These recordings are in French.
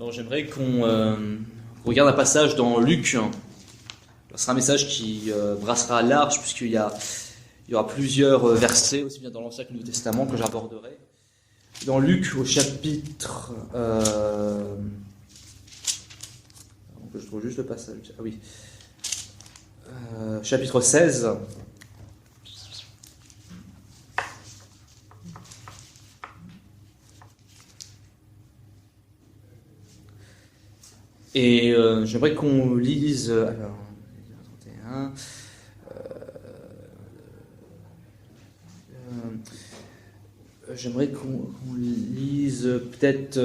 Alors j'aimerais qu'on regarde un passage dans Luc. Ce sera un message qui brassera large puisqu'il y aura plusieurs versets, aussi bien dans l'Ancien que le Nouveau Testament, que j'aborderai. Dans Luc, au chapitre... je trouve juste le passage. Ah oui. Chapitre 16. Et j'aimerais qu'on lise... alors, 31... j'aimerais qu'on lise peut-être...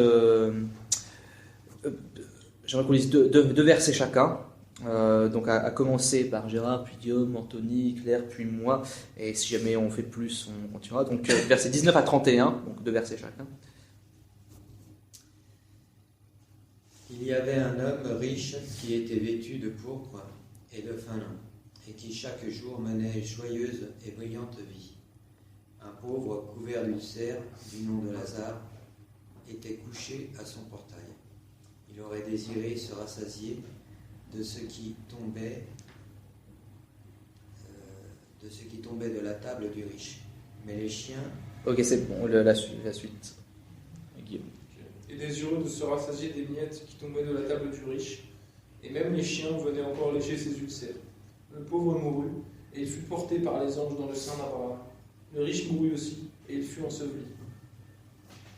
j'aimerais qu'on lise deux versets chacun. Donc à commencer par Gérard, puis Guillaume, Anthony, Claire, puis moi. Et si jamais on fait plus, on continuera. Donc versets 19 à 31, donc deux versets chacun. Il y avait un homme riche qui était vêtu de pourpre et de fin lin, et qui chaque jour menait joyeuse et brillante vie. Un pauvre couvert d'ulcères, du nom de Lazare, était couché à son portail. Il aurait désiré se rassasier de ce qui tombait de la table du riche. Mais les chiens... Ok, c'est bon, la suite. Guillaume. Et désireux de se rassasier des miettes qui tombaient de la table du riche, et même les chiens venaient encore lécher ses ulcères. Le pauvre mourut, et il fut porté par les anges dans le sein d'Abraham. Le riche mourut aussi, et il fut enseveli.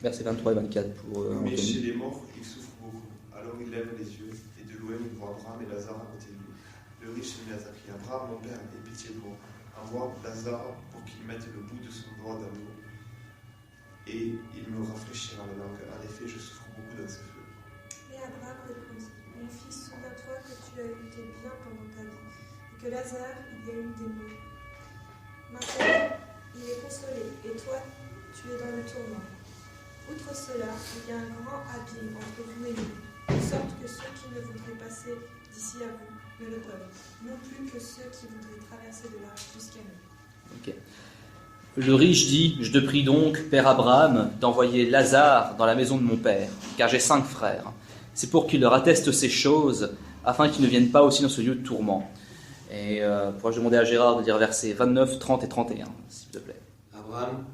Versets 23 et 24 pour Mais Anthony. chez les morts, il souffre beaucoup. Alors il lève les yeux, et de loin il voit Abraham et Lazare à côté de lui. Le riche se mit à crier: Abraham, mon père, aie pitié de moi. Envoie Lazare pour qu'il mette le bout de son doigt dans l'eau, et il me rafraîchira la langue. En effet, je souffre beaucoup dans ce feu. Mais Abraham répondit: Mon fils, souviens-toi que tu as eu tes biens pendant ta vie, et que Lazare, il y a eu des maux. Maintenant, il est consolé, et toi, tu es dans le tourment. Outre cela, il y a un grand abîme entre vous et nous, de sorte que ceux qui ne voudraient passer d'ici à vous ne le peuvent, non plus que ceux qui voudraient traverser de l'arche jusqu'à nous. Ok. Le riche dit: Je te prie donc, Père Abraham, d'envoyer Lazare dans la maison de mon père, car j'ai 5 frères. C'est pour qu'il leur atteste ces choses, afin qu'ils ne viennent pas aussi dans ce lieu de tourment. Et pourrais-je demander à Gérard de lire versets 29, 30 et 31, s'il te plaît. Abraham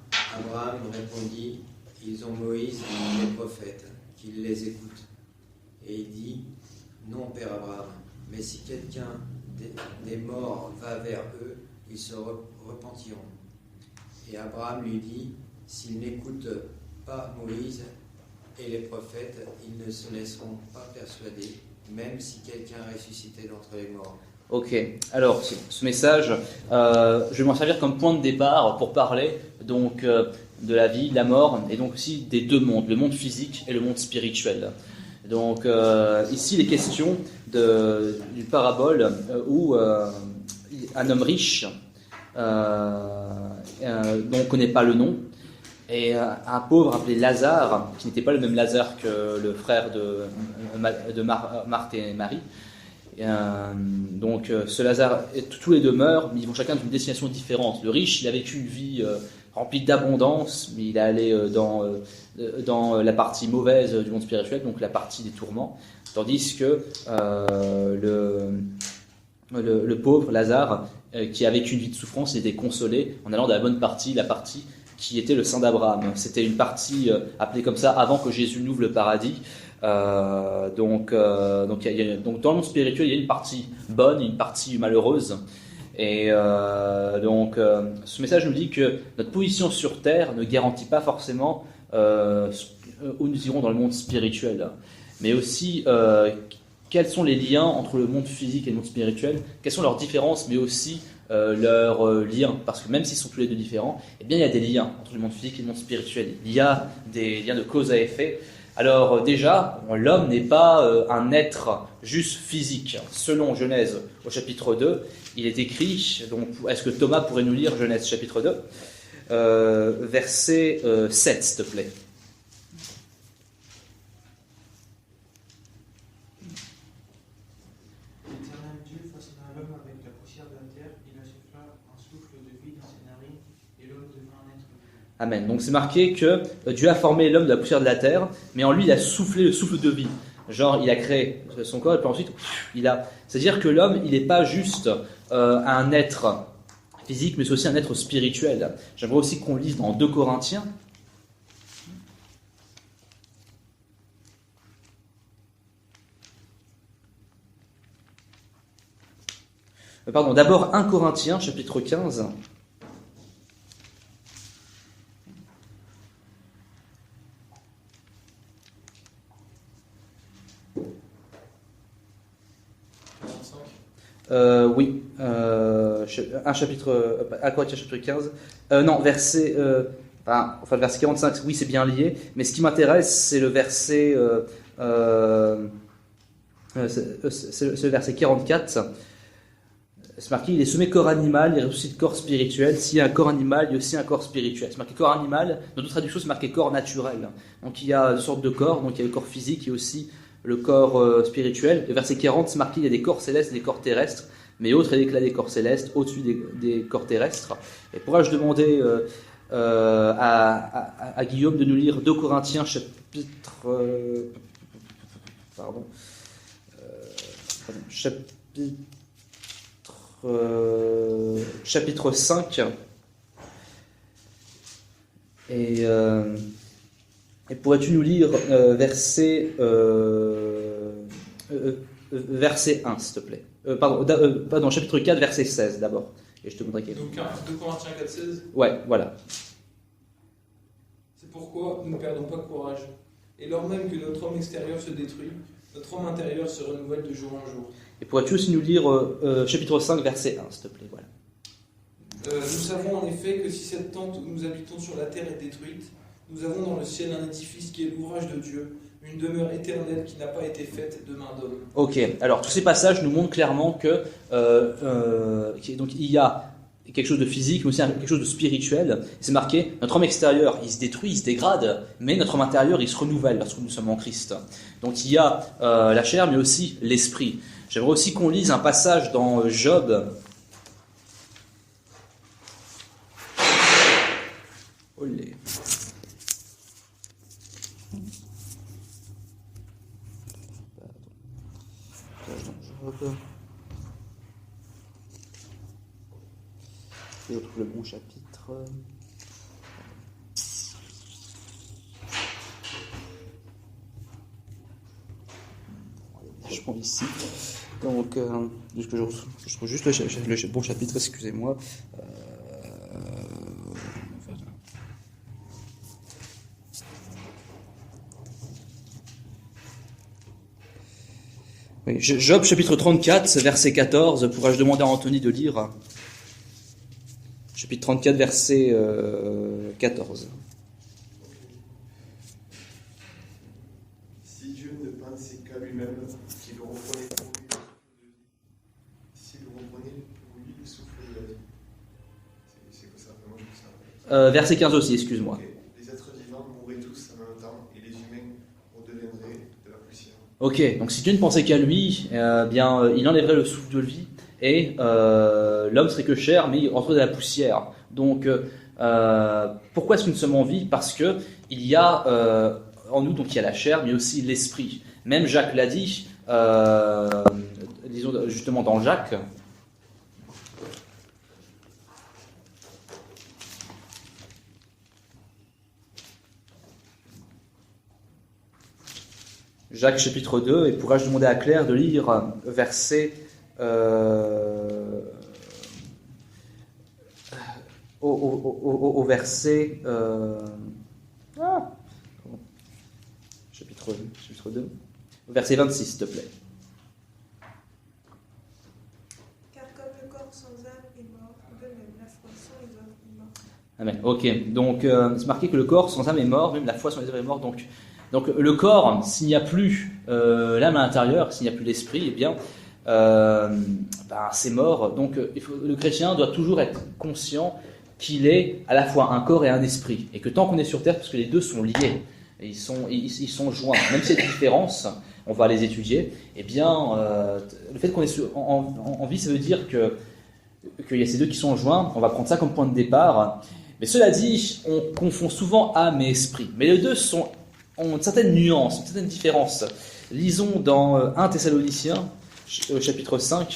répondit: Ils ont Moïse et les prophètes, qu'ils les écoutent. Et il dit: Non, Père Abraham, mais si quelqu'un des morts va vers eux, ils se repentiront. Et Abraham lui dit: S'ils n'écoutent pas Moïse et les prophètes, ils ne se laisseront pas persuader, même si quelqu'un ressuscitait d'entre les morts. Ok, alors ce message, je vais m'en servir comme point de départ pour parler donc de la vie, de la mort, et donc aussi des deux mondes, le monde physique et le monde spirituel. Donc ici, il est question d'une parabole où un homme riche, dont on ne connaît pas le nom, et un pauvre appelé Lazare, qui n'était pas le même Lazare que le frère de Marthe et Marie. Donc ce Lazare, tous les deux meurent, mais ils vont chacun d'une destination différente. Le riche, il a vécu une vie remplie d'abondance, mais il est allé dans la partie mauvaise du monde spirituel, donc la partie des tourments, tandis que le pauvre Lazare, qui a vécu une vie de souffrance, il était consolé en allant dans la bonne partie, la partie qui était le sein d'Abraham. C'était une partie appelée comme ça avant que Jésus n'ouvre le paradis. Donc dans le monde spirituel, il y a une partie bonne et une partie malheureuse. Et ce message nous dit que notre position sur terre ne garantit pas forcément où nous irons dans le monde spirituel, mais aussi quels sont les liens entre le monde physique et le monde spirituel, quelles sont leurs différences, mais aussi leurs liens, parce que même s'ils sont tous les deux différents, eh bien il y a des liens entre le monde physique et le monde spirituel. Il y a des liens de cause à effet. Alors déjà, l'homme n'est pas un être juste physique. Selon Genèse au chapitre 2, il est écrit, donc est-ce que Thomas pourrait nous lire Genèse chapitre 2, verset 7, s'il te plaît. L'Éternel Dieu façonna l'homme avec la poussière de la terre, il insuffla un souffle de vie dans ses narines, et l'homme devint un être vivant. Amen. Donc c'est marqué que Dieu a formé l'homme de la poussière de la terre, mais en lui il a soufflé le souffle de vie. Genre, il a créé son corps et puis ensuite, il a... C'est-à-dire que l'homme, il n'est pas juste un être physique, mais c'est aussi un être spirituel. J'aimerais aussi qu'on lise dans 2 Corinthiens. Pardon, d'abord 1 Corinthiens, chapitre 15. Oui, un chapitre, à Corinthiens chapitre 15, non, verset, enfin le verset 45, oui c'est bien lié, mais ce qui m'intéresse c'est le verset, c'est le verset 44, c'est marqué, il est semé corps animal, il ressuscite corps spirituel, s'il y a un corps animal, il y a aussi un corps spirituel, c'est marqué corps animal, dans d'autres traductions c'est marqué corps naturel, donc il y a 2 sortes de corps, donc il y a le corps physique et aussi le corps spirituel. Le verset 40, c'est marqué, il y a des corps célestes et des corps terrestres, mais autre est l'éclat des corps célestes, au-dessus des corps terrestres. Et pourrais-je demander à Guillaume de nous lire 2 Corinthiens chapitre 5 et pourrais-tu nous lire verset 1, s'il te plaît. Pardon, chapitre 4, verset 16 d'abord. Et je te demanderai quel. Donc 2 Corinthiens 4, 16. Ouais, voilà. C'est pourquoi nous ne perdons pas courage. Et lors même que notre homme extérieur se détruit, notre homme intérieur se renouvelle de jour en jour. Et pourrais-tu aussi nous lire chapitre 5, verset 1, s'il te plaît, voilà. Nous savons en effet que si cette tente où nous habitons sur la terre est détruite, nous avons dans le ciel un édifice qui est l'ouvrage de Dieu, une demeure éternelle qui n'a pas été faite de main d'homme. Ok, alors tous ces passages nous montrent clairement que donc il y a quelque chose de physique, mais aussi quelque chose de spirituel. C'est marqué, notre homme extérieur, il se détruit, il se dégrade, mais notre homme intérieur, il se renouvelle lorsque nous sommes en Christ. Donc il y a la chair, mais aussi l'esprit. J'aimerais aussi qu'on lise un passage dans Job. Olé. Je trouve le bon chapitre. Je prends ici. Donc, je trouve juste le bon chapitre, excusez-moi. Oui, Job chapitre 34, verset 14, pourrais-je demander à Anthony de lire chapitre 34, verset 14. Si Dieu ne pensait qu'à lui-même, qu'il reprenait pour lui le souffle de vie, s'il reprenait pour lui le souffle de la vie. C'est que ça, vraiment, je trouve ça. Verset 15 aussi, excuse-moi. Okay. Les êtres vivants mourraient tous en même temps, et les humains redeviendraient de la poussière. Ok, donc si Dieu ne pensait qu'à lui, il enlèverait le souffle de vie, et l'homme serait que chair, mais il rentrerait de la poussière. Donc, pourquoi est-ce que nous sommes en vie ? Parce que il y a en nous, donc il y a la chair, mais aussi l'esprit. Même Jacques l'a dit, disons justement dans Jacques. Jacques chapitre 2, et pourrais-je demander à Claire de lire verset au verset chapitre 2, verset 26, s'il te plaît. Car comme le corps sans âme est mort, de même la foi sans les œuvres est morte. Amen. Ok, donc c'est marqué que le corps sans âme est mort, même la foi sans les œuvres est mort. Donc le corps, s'il n'y a plus l'âme à l'intérieur, s'il n'y a plus l'esprit, eh bien c'est mort. Donc le chrétien doit toujours être conscient qu'il est à la fois un corps et un esprit, et que tant qu'on est sur terre, parce que les deux sont liés, et ils sont joints, même si il y a des différences, on va les étudier, eh bien le fait qu'on est en vie, ça veut dire qu'il y a ces deux qui sont joints. On va prendre ça comme point de départ. Mais cela dit, on confond souvent âme et esprit, mais les deux sont ont une certaine nuance, une certaine différence. Lisons dans 1 Thessaloniciens, chapitre 5.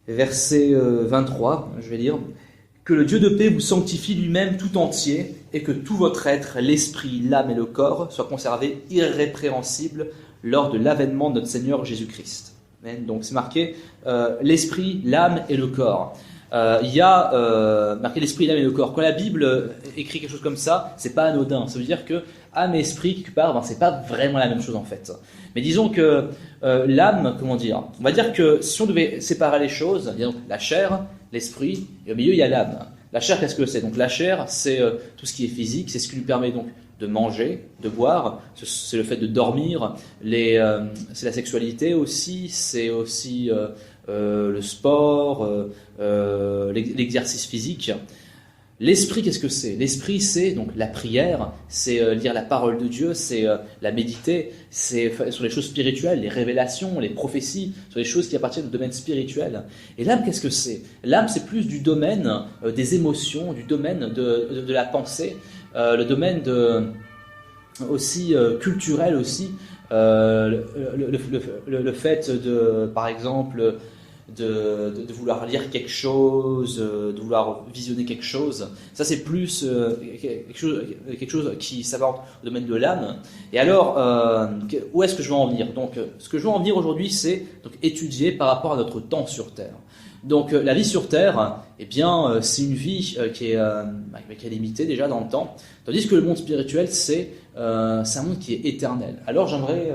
Verset 23, je vais lire. « Que le Dieu de paix vous sanctifie lui-même tout entier, et que tout votre être, l'esprit, l'âme et le corps, soient conservés irrépréhensibles lors de l'avènement de notre Seigneur Jésus-Christ. » Amen. Donc c'est marqué l'esprit, l'âme et le corps. Il y a marqué l'esprit, l'âme et le corps. Quand la Bible écrit quelque chose comme ça, c'est pas anodin. Ça veut dire que âme et esprit, quelque part, c'est pas vraiment la même chose en fait. Mais disons que l'âme, comment dire, on va dire que si on devait séparer les choses, il y a donc la chair, l'esprit, et au milieu il y a l'âme. La chair, qu'est-ce que c'est? Donc la chair, c'est tout ce qui est physique, c'est ce qui nous permet donc de manger, de boire, c'est le fait de dormir, c'est la sexualité aussi, c'est aussi le sport, l'exercice physique. L'esprit, qu'est-ce que c'est? L'esprit, c'est donc la prière, c'est lire la parole de Dieu, c'est la méditer, c'est sur les choses spirituelles, les révélations, les prophéties, sur les choses qui appartiennent au domaine spirituel. Et l'âme, qu'est-ce que c'est? L'âme, c'est plus du domaine des émotions, du domaine de la pensée, le domaine aussi culturel aussi, le fait de, par exemple, de vouloir lire quelque chose, de vouloir visionner quelque chose. Ça, c'est plus quelque chose qui s'apparente au domaine de l'âme. Et alors, où est-ce que je veux en venir? Donc, ce que je veux en venir aujourd'hui, c'est donc étudier par rapport à notre temps sur Terre. Donc, la vie sur Terre, eh bien, c'est une vie qui est limitée déjà dans le temps, tandis que le monde spirituel, c'est un monde qui est éternel. Alors, j'aimerais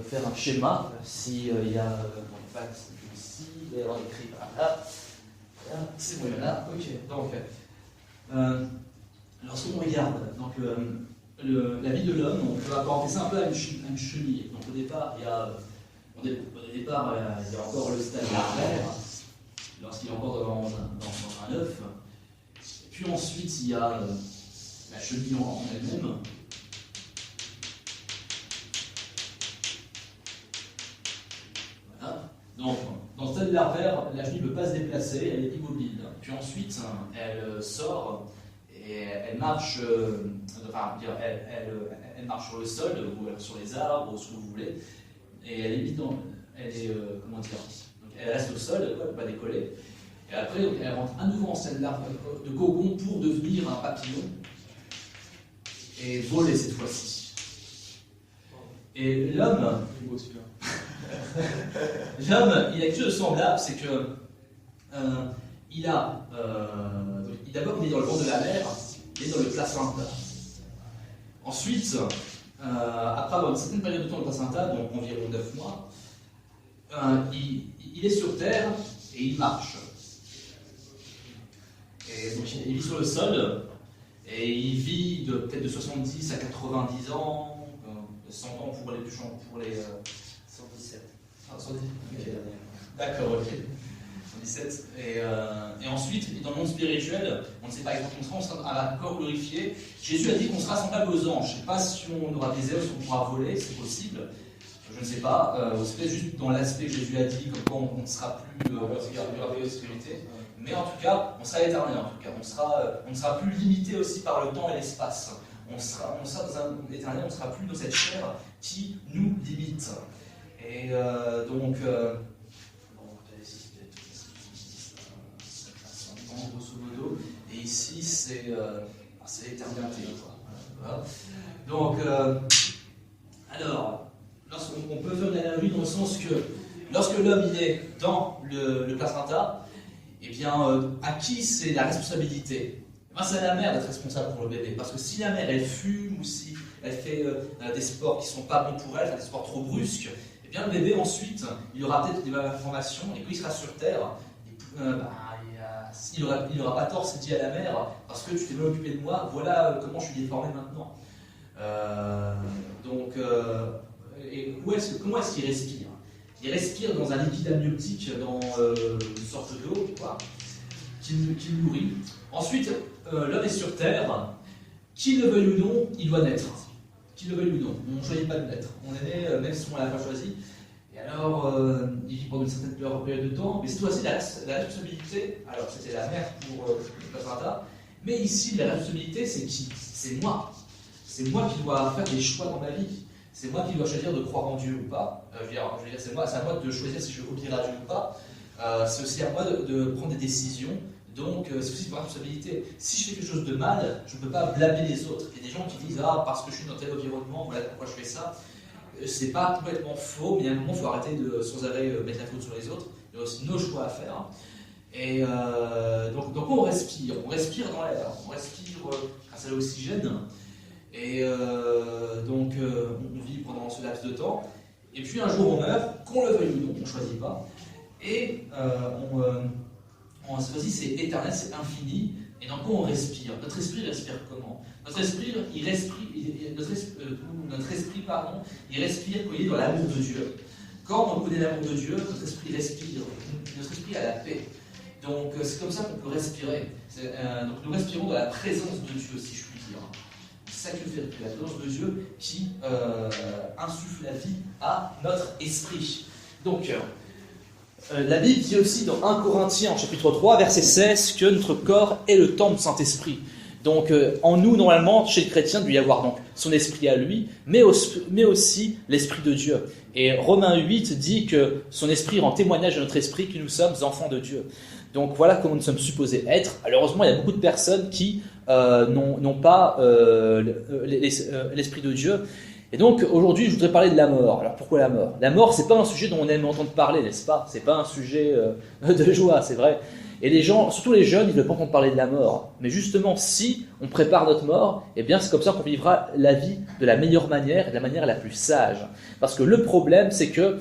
faire un schéma, s'il y a en fait, ici, et on écrit là, c'est bon, il y en a, ok. Donc, lorsqu'on regarde donc, la vie de l'homme, on peut apporter ça un peu à une chenille. Donc, au départ, il y a encore le stade larvaire, lorsqu'il est encore dans un œuf. Et puis ensuite, il y a la chenille en elle-même. Voilà. Donc, dans le stade larvaire, la chenille ne peut pas se déplacer, elle est immobile. Puis ensuite, elle sort et elle marche, elle marche sur le sol, ou sur les arbres, ou ce que vous voulez. Et elle est comment dire, donc elle reste au sol, elle ne peut pas décoller. Et après, donc, elle rentre à nouveau en stade de cocon pour devenir un papillon et voler cette fois-ci. Et l'homme, il a quelque chose de semblable, c'est que d'abord il est dans le ventre de la mère, il est dans le placenta. Ensuite, après avoir une certaine période de temps de placenta, donc environ 9 mois, il est sur Terre et il marche. Et donc il vit sur le sol et il vit peut-être de 70 à 90 ans, 100 ans pour les plus pour les 117. 117. Okay. D'accord, ok. 117. Et ensuite, dans le monde spirituel, on ne sait pas exactement, on sera un corps glorifié. Jésus a dit qu'on sera semblable aux anges. Je ne sais pas si on aura des ailes, si on pourra voler, c'est possible. Je ne sais pas. C'est peut-être juste dans l'aspect que Jésus a dit, comme quoi on ne sera plus gardé aux spiritualités. Mais en tout cas, on sera éternel. En tout cas, on ne sera plus limité aussi par le temps et l'espace. On sera dans un éternel, on ne sera plus dans cette chair qui nous limite. Et donc, grosso modo, et ici c'est l'éternité. Voilà. Donc, alors, on peut faire une analogie dans le sens que lorsque l'homme il est dans le placenta, eh bien, à qui c'est la responsabilité? C'est à la mère d'être responsable pour le bébé, parce que si la mère elle fume ou si elle fait des sports qui ne sont pas bons pour elle, des sports trop brusques, eh bien le bébé ensuite il aura peut-être des malformations et puis il sera sur terre. Il n'aura pas tort, c'est dit à la mère, parce que tu t'es mal occupé de moi, voilà comment je suis déformé maintenant. Comment est-ce qu'il respire? Il respire dans un liquide amniotique, dans une sorte d'eau, qui le nourrit. Ensuite, l'homme est sur terre, qu'il le veuille ou non, il doit naître. qu'il le veuille ou non. On ne choisit pas de naître. On est né, même si on ne l'a pas choisi. Et alors, il vit pendant une certaine période de temps, mais c'est aussi la responsabilité. Alors, c'était la mère pour Epaphrata, mais ici, la responsabilité, c'est qui? C'est moi. C'est moi qui dois faire des choix dans ma vie. C'est moi qui dois choisir de croire en Dieu ou pas. Je veux dire, c'est à moi de choisir si je veux obéir à Dieu ou pas. C'est aussi à moi de prendre des décisions. Donc, c'est aussi ma responsabilité. Si je fais quelque chose de mal, je ne peux pas blâmer les autres. Il y a des gens qui disent ah, parce que je suis dans tel environnement, voilà pourquoi je fais ça. C'est pas complètement faux, mais à un moment, il faut arrêter de sans arrêt mettre la faute sur les autres. Il y a aussi nos choix à faire. Et donc on respire dans l'air, on respire grâce à l'oxygène. Et donc on vit pendant ce laps de temps. Et puis un jour on meurt, qu'on le veuille ou non, on ne choisit pas. Et on choisit, c'est éternel, c'est infini. Et donc on respire. Notre esprit respire comment? Notre esprit, il respire quand il est dans l'amour de Dieu. Quand on connaît l'amour de Dieu, notre esprit respire. Notre esprit a la paix. Donc c'est comme ça qu'on peut respirer. Donc nous respirons dans la présence de Dieu, si je puis dire. C'est ça qui nous fait respirer, la présence de Dieu qui insuffle la vie à notre esprit. Donc la Bible dit aussi dans 1 Corinthiens, chapitre 3, verset 16, que notre corps est le temple du Saint-Esprit. Donc en nous, normalement, chez le chrétien, il doit y avoir donc son esprit à lui, mais aussi l'esprit de Dieu. Et Romains 8 dit que son esprit rend témoignage à notre esprit que nous sommes enfants de Dieu. Donc voilà comment nous sommes supposés être. Malheureusement, il y a beaucoup de personnes qui n'ont pas l'esprit de Dieu. Et donc aujourd'hui, je voudrais parler de la mort. Alors pourquoi la mort? La mort, c'est pas un sujet dont on aime entendre parler, n'est-ce pas? C'est pas un sujet de joie, c'est vrai. Et les gens, surtout les jeunes, ils ne veulent pas entendre parler de la mort. Mais justement, si on prépare notre mort, eh bien c'est comme ça qu'on vivra la vie de la meilleure manière, et de la manière la plus sage. Parce que le problème, c'est que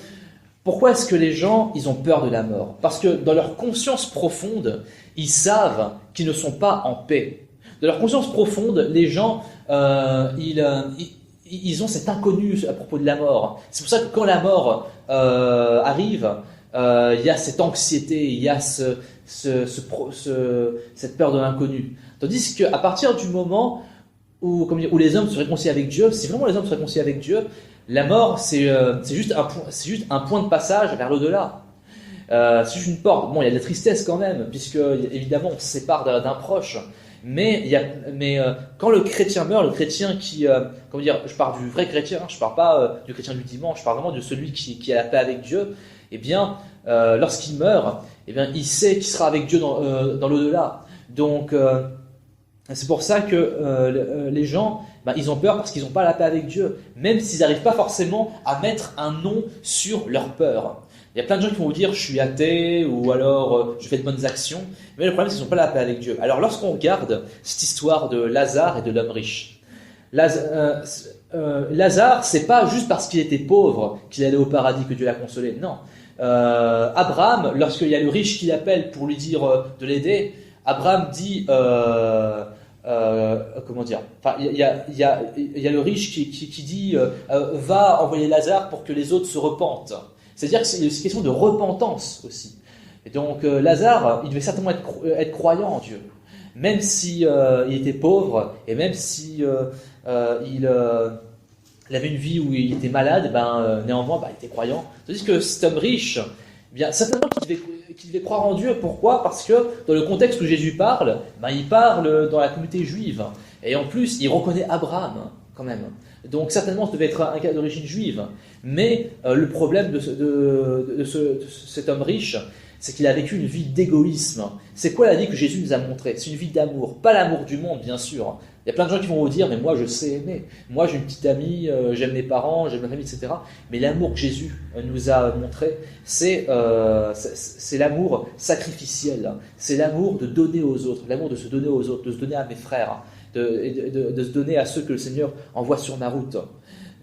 pourquoi est-ce que les gens, ils ont peur de la mort? Parce que dans leur conscience profonde, ils savent qu'ils ne sont pas en paix. Dans leur conscience profonde, les gens, ils ont cet inconnu à propos de la mort. C'est pour ça que quand la mort arrive, il y a cette anxiété, il y a cette peur de l'inconnu. Tandis qu'à partir du moment où les hommes se réconcilient avec Dieu, si vraiment les hommes se réconcilient avec Dieu, la mort, c'est juste un point de passage vers l'au-delà. C'est juste une porte. Bon, il y a de la tristesse quand même, puisque évidemment on se sépare d'un proche. Mais quand le chrétien meurt, le chrétien qui, je parle du vrai chrétien, je parle pas du chrétien du dimanche, je parle vraiment de celui qui a la paix avec Dieu. Eh bien, lorsqu'il meurt, eh bien, il sait qu'il sera avec Dieu dans l'au-delà. Donc, c'est pour ça que les gens, ils ont peur parce qu'ils n'ont pas la paix avec Dieu, même s'ils n'arrivent pas forcément à mettre un nom sur leur peur. Il y a plein de gens qui vont vous dire je suis athée ou alors je fais de bonnes actions, mais le problème c'est qu'ils n'ont pas la paix avec Dieu. Alors lorsqu'on regarde cette histoire de Lazare et de l'homme riche, Lazare, c'est pas juste parce qu'il était pauvre qu'il allait au paradis que Dieu l'a consolé, non. Abraham, lorsqu'il y a le riche qui l'appelle pour lui dire de l'aider, Abraham dit il y a le riche qui dit va envoyer Lazare pour que les autres se repentent. C'est-à-dire que c'est une question de repentance aussi. Et donc Lazare, il devait certainement être croyant en Dieu, même si il était pauvre et même si il avait une vie où il était malade, néanmoins il était croyant. Tandis que cet homme riche, certainement qu'il devait croire en Dieu. Pourquoi? Parce que dans le contexte où Jésus parle, il parle dans la communauté juive. Et en plus, il reconnaît Abraham quand même. Donc certainement, ça devait être un cas d'origine juive. Mais le problème de cet homme riche, c'est qu'il a vécu une vie d'égoïsme. C'est quoi la vie que Jésus nous a montrée? C'est une vie d'amour. Pas l'amour du monde, bien sûr. Il y a plein de gens qui vont vous dire, mais moi je sais aimer. Moi j'ai une petite amie, j'aime mes parents, j'aime ma famille, etc. Mais l'amour que Jésus nous a montré, c'est l'amour sacrificiel. C'est l'amour de donner aux autres, l'amour de se donner aux autres, de se donner à mes frères, de se donner à ceux que le Seigneur envoie sur ma route.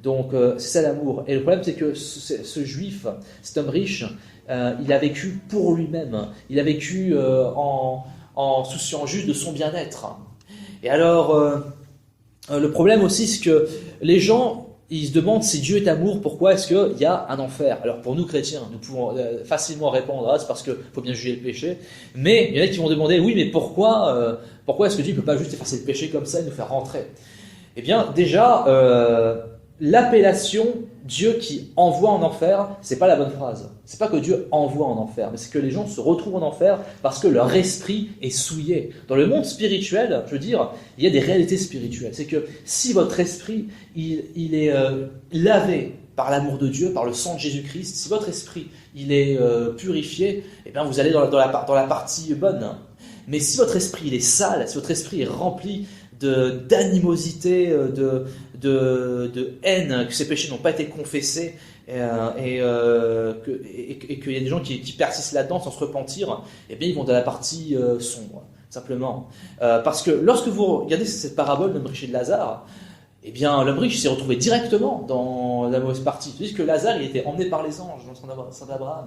Donc c'est ça l'amour. Et le problème c'est que ce juif, cet homme riche, il a vécu pour lui-même. Il a vécu en souciant juste de son bien-être. Et alors, le problème aussi, c'est que les gens, ils se demandent si Dieu est amour, pourquoi est-ce qu'il y a un enfer? Alors pour nous chrétiens, nous pouvons facilement répondre, c'est parce qu'il faut bien juger le péché. Mais il y en a qui vont demander, oui, mais pourquoi est-ce que Dieu ne peut pas juste effacer le péché comme ça et nous faire rentrer? Eh bien, déjà, l'appellation Dieu qui envoie en enfer, c'est pas la bonne phrase. C'est pas que Dieu envoie en enfer, mais c'est que les gens se retrouvent en enfer parce que leur esprit est souillé. Dans le monde spirituel, je veux dire, il y a des réalités spirituelles. C'est que si votre esprit, il est lavé par l'amour de Dieu, par le sang de Jésus-Christ, si votre esprit, il est purifié, eh bien vous allez dans la partie bonne. Mais si votre esprit, il est sale, si votre esprit est rempli d'animosité, de haine, que ces péchés n'ont pas été confessés, et qu'il y a des gens qui persistent là-dedans sans se repentir, eh bien ils vont dans la partie sombre, simplement. Parce que lorsque vous regardez cette parabole de l'homme riche et de Lazare, eh bien l'homme riche s'est retrouvé directement dans la mauvaise partie. C'est juste que Lazare, il était emmené par les anges dans le sein d'Abraham.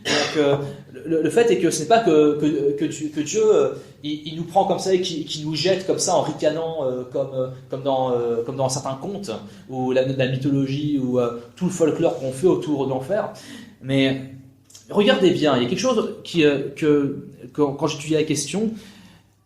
Donc le fait est que ce n'est pas que Dieu il nous prend comme ça et qui nous jette comme ça en ricanant comme dans certains contes ou la mythologie ou tout le folklore qu'on fait autour de l'enfer. Mais regardez bien, il y a quelque chose quand j'étudiais la question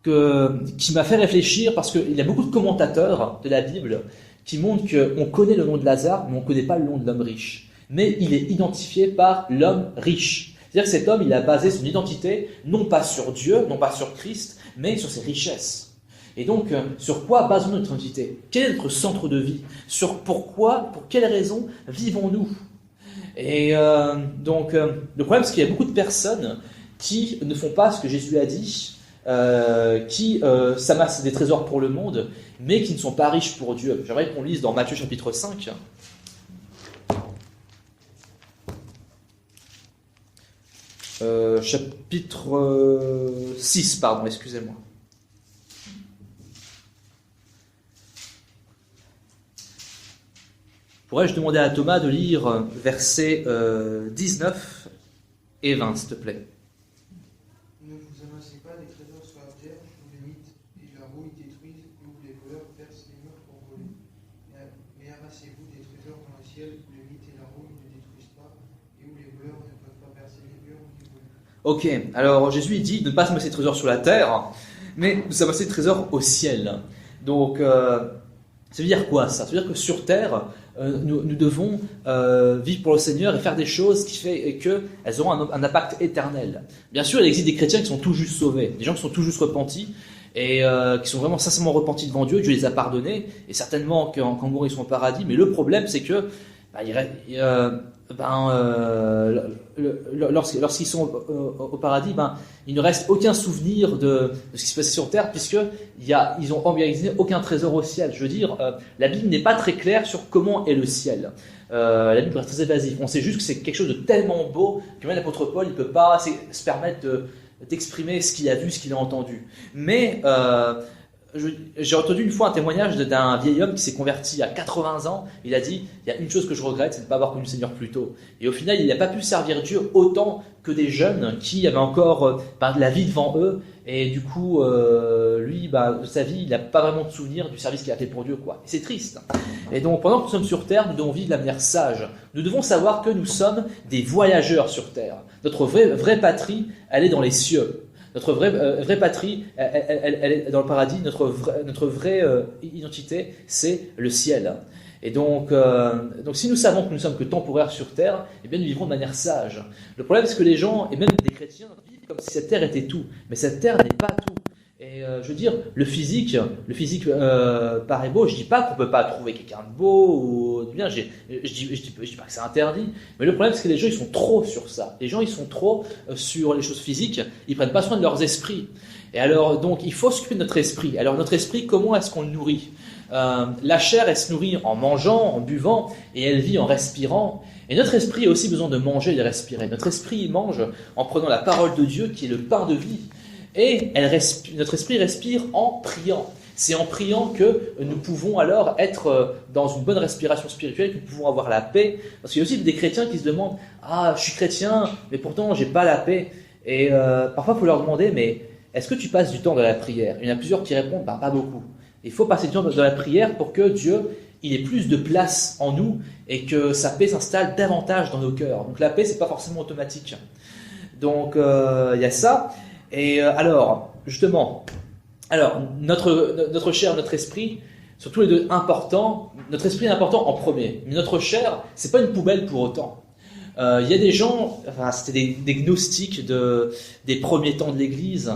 qui m'a fait réfléchir, parce qu'il y a beaucoup de commentateurs de la Bible qui montrent qu'on connaît le nom de Lazare, mais on ne connaît pas le nom de l'homme riche. Mais il est identifié par l'homme riche. C'est-à-dire que cet homme, il a basé son identité, non pas sur Dieu, non pas sur Christ, mais sur ses richesses. Et donc, sur quoi basons-nous notre identité? Quel est notre centre de vie? Pour quelles raisons vivons-nous? Et donc, le problème, c'est qu'il y a beaucoup de personnes qui ne font pas ce que Jésus a dit, qui s'amassent des trésors pour le monde, mais qui ne sont pas riches pour Dieu. J'aimerais qu'on lise dans Matthieu chapitre 5. Chapitre 6, pardon, excusez-moi. Pourrais-je demander à Thomas de lire versets 19 et 20, s'il te plaît? Ne vous amassez pas des trésors sur la terre, où les mythes et la rouille détruisent, et où les voleurs percent les murs pour voler. Mais amassez-vous des trésors dans le ciel, où les mythes et la rouille ne détruisent pas, et où les voleurs ne peuvent pas percer les murs ni voler. Ok, alors Jésus il dit de ne pas s'amasser des trésors sur la terre, mais de s'amasser des trésors au ciel. Donc, ça veut dire quoi ça? Ça veut dire que sur terre, nous devons vivre pour le Seigneur et faire des choses qui fait qu'elles auront un impact éternel. Bien sûr, il existe des chrétiens qui sont tout juste sauvés, des gens qui sont tout juste repentis et qui sont vraiment sincèrement repentis devant Dieu. Dieu les a pardonnés et certainement qu'en mourant ils sont au paradis. Mais le problème, c'est que lorsqu'ils sont au paradis, il ne reste aucun souvenir de ce qui se passait sur terre, puisqu'ils n'ont organisé aucun trésor au ciel. Je veux dire, la Bible n'est pas très claire sur comment est le ciel. La Bible reste très évasive. On sait juste que c'est quelque chose de tellement beau que même l'apôtre Paul ne peut pas se permettre d'exprimer ce qu'il a vu, ce qu'il a entendu. Mais j'ai entendu une fois un témoignage d'un vieil homme qui s'est converti à 80 ans. Il a dit, il y a une chose que je regrette, c'est de ne pas avoir connu le Seigneur plus tôt. Et au final, il n'a pas pu servir Dieu autant que des jeunes qui avaient encore de la vie devant eux. Et du coup, lui, de sa vie, il n'a pas vraiment de souvenir du service qu'il a fait pour Dieu, quoi. Et c'est triste. Et donc, pendant que nous sommes sur terre, nous devons vivre de la manière sage. Nous devons savoir que nous sommes des voyageurs sur terre. Notre vraie patrie, elle est dans les cieux. Notre vraie patrie, elle est dans le paradis. Notre vraie identité, c'est le ciel. Et donc, si nous savons que nous sommes que temporaires sur terre, eh bien, nous vivrons de manière sage. Le problème, c'est que les gens, et même des chrétiens, vivent comme si cette terre était tout. Mais cette terre n'est pas tout. Et je veux dire, le physique paraît beau. Je dis pas qu'on peut pas trouver quelqu'un de beau ou de bien. Je dis pas que c'est interdit. Mais le problème, c'est que les gens, ils sont trop sur ça. Les gens, ils sont trop sur les choses physiques. Ils prennent pas soin de leurs esprits. Et alors, donc, il faut s'occuper de notre esprit. Alors, notre esprit, comment est-ce qu'on le nourrit? La chair, elle se nourrit en mangeant, en buvant, et elle vit en respirant. Et notre esprit a aussi besoin de manger et de respirer. Notre esprit, il mange en prenant la parole de Dieu, qui est le pain de vie. Et notre esprit respire en priant. C'est en priant que nous pouvons alors être dans une bonne respiration spirituelle, que nous pouvons avoir la paix. Parce qu'il y a aussi des chrétiens qui se demandent « Ah, je suis chrétien, mais pourtant j'ai pas la paix. » Et parfois il faut leur demander « Mais est-ce que tu passes du temps dans la prière ?» Il y en a plusieurs qui répondent « Pas beaucoup. » Il faut passer du temps dans la prière pour que Dieu il ait plus de place en nous et que sa paix s'installe davantage dans nos cœurs. Donc la paix, c'est pas forcément automatique. Donc il y a ça. Et alors, justement, notre chair, notre esprit sont tous les deux importants. Notre esprit est important en premier, mais notre chair, c'est pas une poubelle pour autant. Il y a des gens, enfin, c'était des gnostiques des premiers temps de l'Église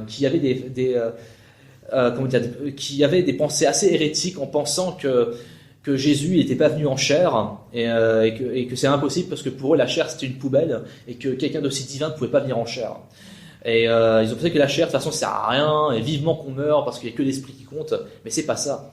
qui avaient qui avaient des pensées assez hérétiques en pensant que Jésus n'était pas venu en chair et que c'est impossible parce que pour eux la chair c'était une poubelle et que quelqu'un d'aussi divin ne pouvait pas venir en chair. Et ils ont pensé que la chair de toute façon ça sert à rien et vivement qu'on meurt parce qu'il n'y a que l'esprit qui compte, mais c'est pas ça.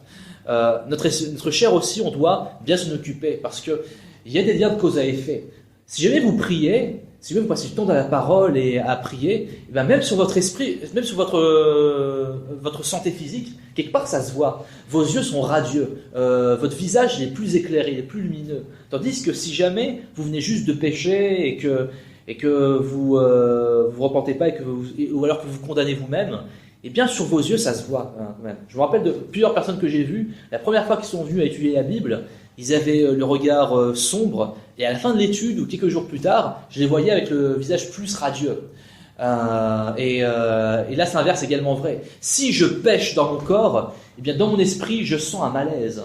Notre chair aussi, on doit bien s'en occuper parce que il y a des liens de cause à effet. Si jamais vous priez, si jamais vous passez du temps dans la parole et à prier, et bien même sur votre esprit, même sur votre santé physique, quelque part ça se voit. Vos yeux sont radieux, votre visage il est plus éclairé, il est plus lumineux. Tandis que si jamais vous venez juste de pécher et que vous vous repentez pas ou alors que vous condamnez vous-même, et bien sur vos yeux ça se voit. Quand même. Je me rappelle de plusieurs personnes que j'ai vues, la première fois qu'ils sont venus à étudier la Bible, ils avaient le regard sombre, et à la fin de l'étude, ou quelques jours plus tard, je les voyais avec le visage plus radieux. Et là, c'est l'inverse également vrai. Si je pêche dans mon corps, eh bien, dans mon esprit, je sens un malaise.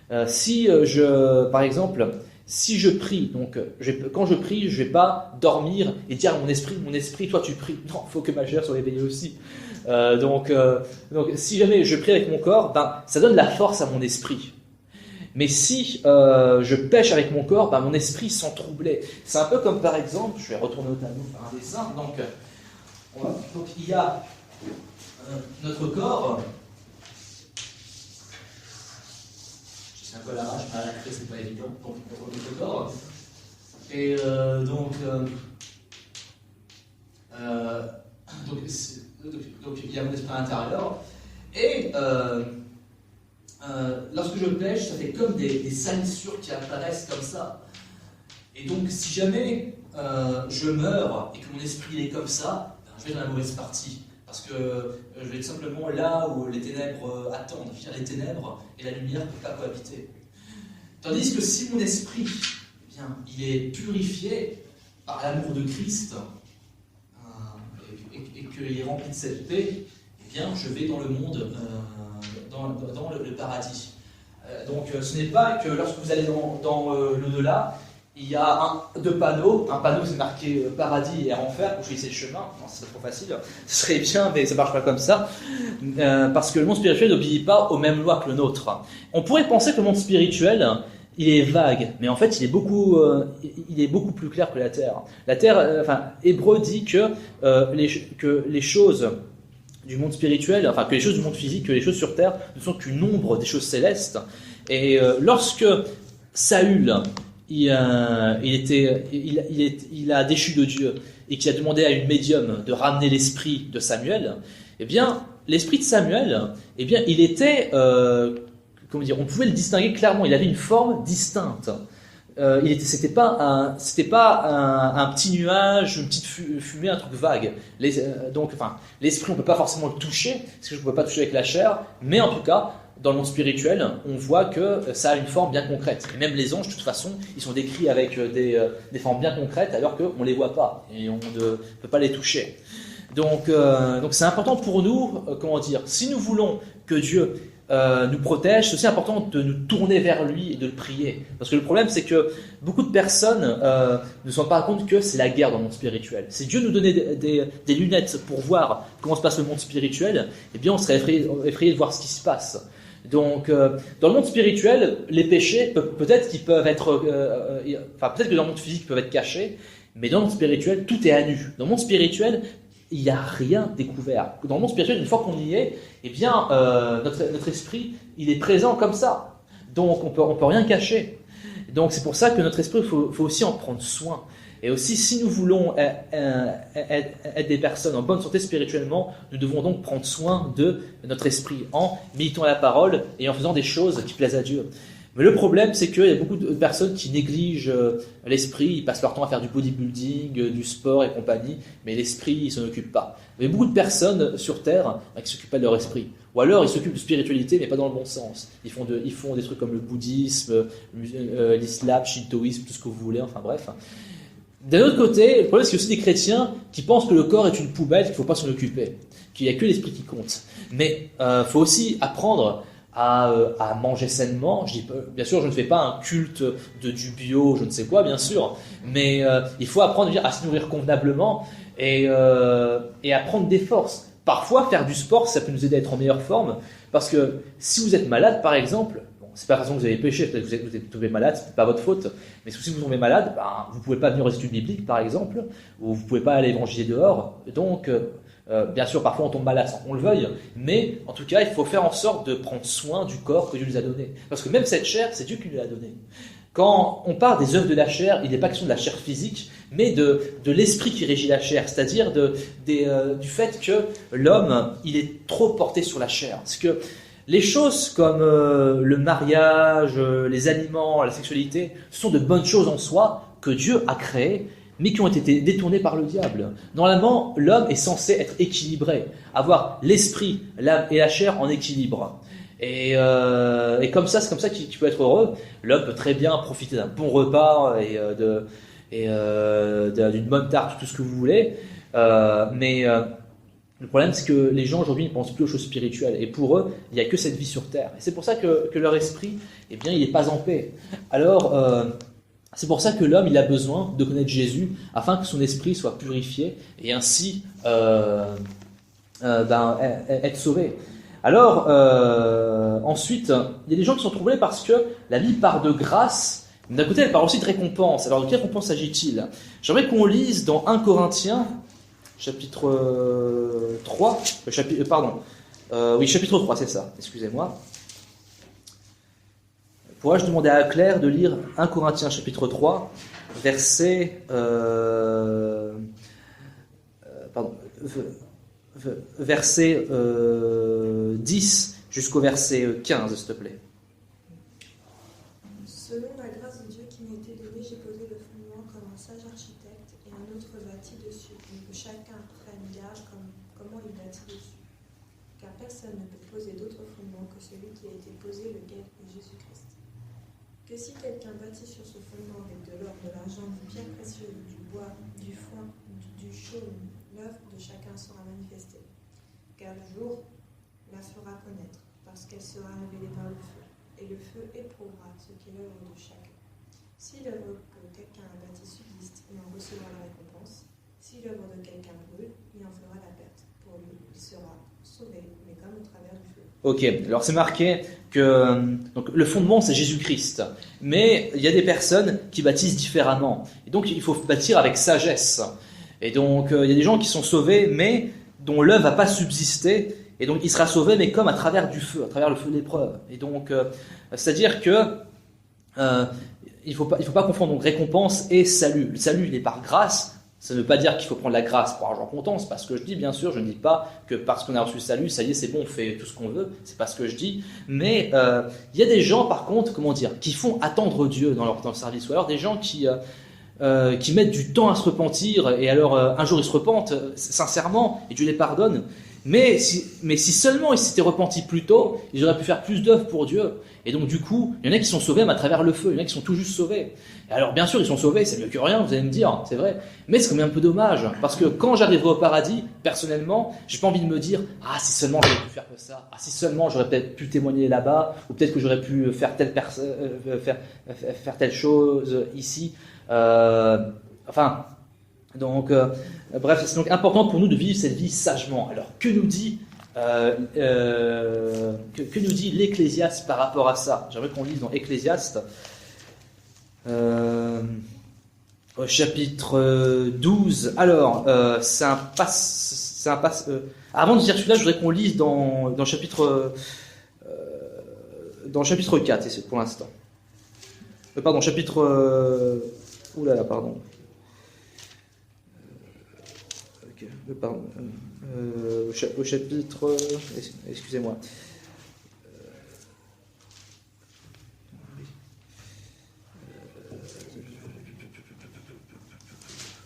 Par exemple, si je prie, donc quand je prie, je ne vais pas dormir et dire à mon esprit, toi tu pries. Non, il faut que ma chair soit éveillée aussi. Donc, si jamais je prie avec mon corps, ça donne la force à mon esprit. Mais si je pêche avec mon corps, mon esprit sent troublé. C'est un peu comme par exemple, je vais retourner au tableau faire un dessin. Donc il y a notre corps. Je sais un peu à l'arrache, mais à la clé c'est pas évident. Donc notre corps. Et donc il y a mon esprit intérieur. Et lorsque je pêche, ça fait comme des salissures qui apparaissent comme ça. Et donc, si jamais je meurs et que mon esprit est comme ça, je vais dans la mauvaise partie. Parce que je vais être simplement là où les ténèbres attendent. Les ténèbres et la lumière ne peuvent pas cohabiter. Tandis que si mon esprit, il est purifié par l'amour de Christ et qu'il est rempli de cette paix, je vais dans le monde, dans le paradis. Donc ce n'est pas que lorsque vous allez dans l'au-delà, il y a deux panneaux. Un panneau c'est marqué paradis et enfer, vous choisissez le chemin. Non, ce serait trop facile. Ce serait bien, mais ça ne marche pas comme ça. Parce que le monde spirituel n'obéit pas aux mêmes lois que le nôtre. On pourrait penser que le monde spirituel, il est vague, mais en fait il est beaucoup plus clair que la terre. La terre, Hébreu dit que les choses du monde spirituel, que les choses du monde physique, que les choses sur terre ne sont qu'une ombre des choses célestes. Et lorsque Saül il a déchu de Dieu et qu'il a demandé à une médium de ramener l'esprit de Samuel, l'esprit de Samuel, il était, on pouvait le distinguer clairement. Il avait une forme distincte. C'était pas un petit nuage, une petite fumée, un truc vague. L'esprit, on peut pas forcément le toucher, parce que je ne peux pas toucher avec la chair, mais en tout cas, dans le monde spirituel, on voit que ça a une forme bien concrète. Et même les anges, de toute façon, ils sont décrits avec des formes bien concrètes, alors qu'on ne les voit pas, et on ne peut pas les toucher. Donc c'est important pour nous, si nous voulons que Dieu nous protège, c'est aussi important de nous tourner vers lui et de le prier. Parce que le problème, c'est que beaucoup de personnes ne se rendent pas compte que c'est la guerre dans le monde spirituel. Si Dieu nous donnait des lunettes pour voir comment se passe le monde spirituel, on serait effrayé de voir ce qui se passe. Donc, dans le monde spirituel, les péchés, peut-être qu'ils peuvent être... peut-être que dans le monde physique, ils peuvent être cachés, mais dans le monde spirituel, tout est à nu. Dans le monde spirituel, il n'y a rien découvert. Dans le monde spirituel, une fois qu'on y est, notre esprit, il est présent comme ça. Donc, on peut rien cacher. Donc, c'est pour ça que notre esprit, il faut aussi en prendre soin. Et aussi, si nous voulons être des personnes en bonne santé spirituellement, nous devons donc prendre soin de notre esprit en méditant la parole et en faisant des choses qui plaisent à Dieu. Mais le problème, c'est qu'il y a beaucoup de personnes qui négligent l'esprit, ils passent leur temps à faire du bodybuilding, du sport et compagnie, mais l'esprit, ils ne s'en occupent pas. Il y a beaucoup de personnes sur Terre qui ne s'occupent pas de leur esprit. Ou alors, ils s'occupent de spiritualité, mais pas dans le bon sens. Ils font des trucs comme le bouddhisme, l'islam, le shintoïsme, tout ce que vous voulez, enfin bref. D'un autre côté, le problème, c'est qu'il y a aussi des chrétiens qui pensent que le corps est une poubelle, qu'il ne faut pas s'en occuper, qu'il n'y a que l'esprit qui compte. Mais il faut aussi apprendre à manger sainement. Bien sûr, je ne fais pas un culte du bio, je ne sais quoi, bien sûr, mais il faut apprendre à se nourrir convenablement et à prendre des forces. Parfois, faire du sport, ça peut nous aider à être en meilleure forme, parce que si vous êtes malade, par exemple, c'est pas la façon que vous avez péché, peut-être que vous êtes tombé malade, c'est pas votre faute, mais si vous tombez malade, vous pouvez pas venir aux études bibliques, par exemple, ou vous pouvez pas aller évangéliser dehors, donc bien sûr, parfois on tombe malade sans qu'on le veuille, mais en tout cas, il faut faire en sorte de prendre soin du corps que Dieu nous a donné. Parce que même cette chair, c'est Dieu qui nous l'a donnée. Quand on parle des œuvres de la chair, il n'est pas question de la chair physique, mais de l'esprit qui régit la chair, c'est-à-dire du fait que l'homme, il est trop porté sur la chair. Parce que les choses comme le mariage, les aliments, la sexualité, ce sont de bonnes choses en soi que Dieu a créées, mais qui ont été détournés par le diable. Normalement, l'homme est censé être équilibré, avoir l'esprit, l'âme et la chair en équilibre. Et comme ça, c'est comme ça qu'il peut être heureux. L'homme peut très bien profiter d'un bon repas et d'une bonne tarte, tout ce que vous voulez. Mais le problème, c'est que les gens aujourd'hui ne pensent plus aux choses spirituelles. Et pour eux, il n'y a que cette vie sur terre. Et c'est pour ça que leur esprit, eh bien, il n'est pas en paix. Alors, c'est pour ça que l'homme, il a besoin de connaître Jésus afin que son esprit soit purifié et ainsi être sauvé. Alors, ensuite, il y a des gens qui sont troublés parce que la vie part de grâce, mais d'un côté, elle part aussi de récompense. Alors, de quelle récompense s'agit-il? J'aimerais qu'on lise dans 1 Corinthiens, chapitre 3, chapitre 3, c'est ça, excusez-moi. Pourrais-je demander à Claire de lire 1 Corinthiens, chapitre 3, verset 10 jusqu'au verset 15, s'il te plaît. Selon la grâce de Dieu qui m'a été donnée, j'ai posé le fondement comme un sage architecte et un autre bâtit dessus, et que chacun prenne garde comment il bâtit dessus. Car personne ne peut poser d'autre fondement que celui qui a été posé, lequel est Jésus-Christ. Que si quelqu'un bâtit sur ce fondement avec de l'or, de l'argent, des pierres précieuses, du bois, du foin, du chaume, l'œuvre de chacun sera manifestée. Car le jour la fera connaître, parce qu'elle sera révélée par le feu, et le feu éprouvera ce qu'est l'œuvre de chacun. Si l'œuvre que quelqu'un a bâtie subsiste, il en recevra la récompense. Si l'œuvre de quelqu'un brûle, il en fera la perte. Pour lui, il sera sauvé, mais comme au travers du feu. Ok, alors c'est marqué que donc, le fondement c'est Jésus-Christ, mais il y a des personnes qui bâtissent différemment, et donc il faut bâtir avec sagesse. Et donc il y a des gens qui sont sauvés, mais dont l'œuvre va pas subsister, et donc il sera sauvé, mais comme à travers du feu, à travers le feu de l'épreuve. Et donc c'est-à-dire que il faut pas confondre donc récompense et salut. Le salut il est par grâce. Ça ne veut pas dire qu'il faut prendre la grâce pour argent comptant, c'est pas ce que je dis, bien sûr, je ne dis pas que parce qu'on a reçu le salut, ça y est, c'est bon, on fait tout ce qu'on veut, c'est pas ce que je dis, mais il y a des gens, par contre, qui font attendre Dieu dans leur service, ou alors des gens qui mettent du temps à se repentir, et alors un jour ils se repentent sincèrement, et Dieu les pardonne, mais si seulement ils s'étaient repentis plus tôt, ils auraient pu faire plus d'œuvres pour Dieu. Et donc du coup, il y en a qui sont sauvés même à travers le feu, il y en a qui sont tout juste sauvés. Et alors bien sûr, ils sont sauvés, c'est mieux que rien, vous allez me dire, c'est vrai. Mais c'est quand même un peu dommage, parce que quand j'arriverai au paradis, personnellement, j'ai pas envie de me dire « Ah, si seulement j'aurais pu faire que ça, ah, si seulement j'aurais peut-être pu témoigner là-bas, ou peut-être que j'aurais pu faire telle chose ici. » Bref, c'est donc important pour nous de vivre cette vie sagement. Alors, que nous dit l'Ecclésiaste par rapport à ça? J'aimerais qu'on lise dans Ecclésiaste, au chapitre 12. Alors, avant de dire celui-là, je voudrais qu'on lise dans le chapitre 4, et c'est pour l'instant. Pardon, chapitre... pardon. Pardon, au chapitre... Excusez-moi.